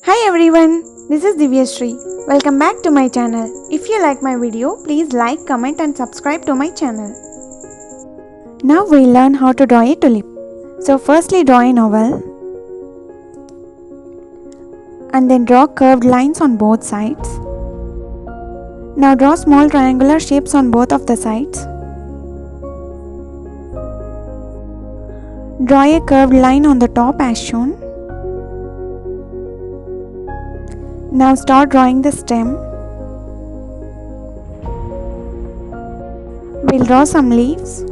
Hi everyone, this is Divyashree. Welcome back to my channel. If you like my video, please like, comment and subscribe to my channel. Now we'll learn how to draw a tulip. So firstly draw an oval and then draw curved lines on both sides. Now draw small triangular shapes on both of the sides. Draw a curved line on the top as shown. Now start drawing the stem. We'll draw some leaves.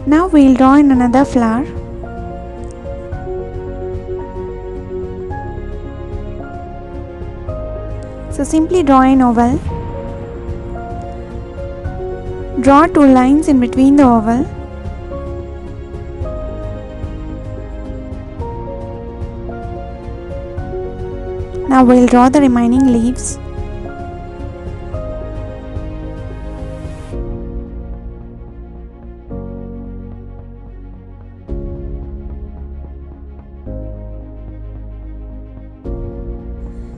Now we'll draw in another flower. So simply draw an oval. Draw two lines in between the oval. Now we'll draw the remaining leaves.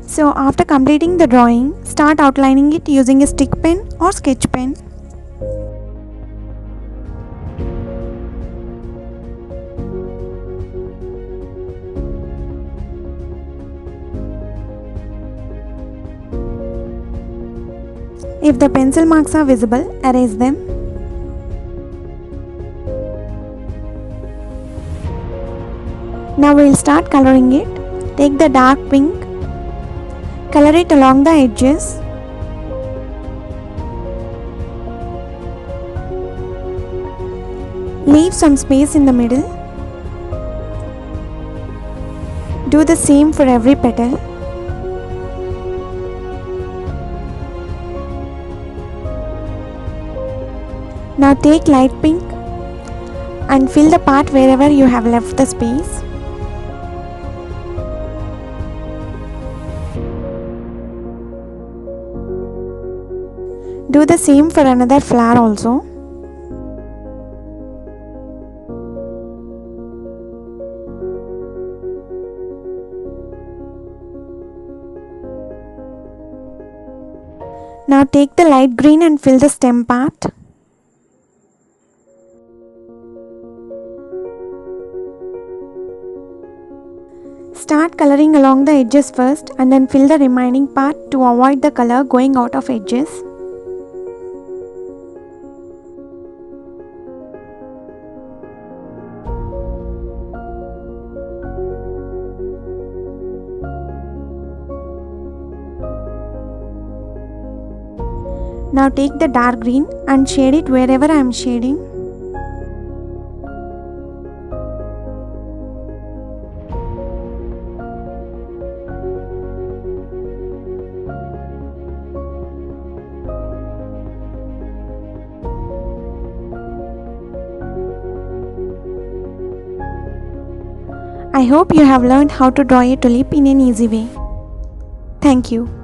So after completing the drawing, start outlining it using a stick pen or sketch pen. If the pencil marks are visible, erase them. Now we'll start coloring it. Take the dark pink. Color it along the edges. Leave some space in the middle. Do the same for every petal. Now take light pink and fill the part wherever you have left the space. Do the same for another flower also. Now take the light green and fill the stem part. Start coloring along the edges first and then fill the remaining part to avoid the color going out of edges. Now take the dark green and shade it wherever I am shading. I hope you have learned how to draw a tulip in an easy way. Thank you.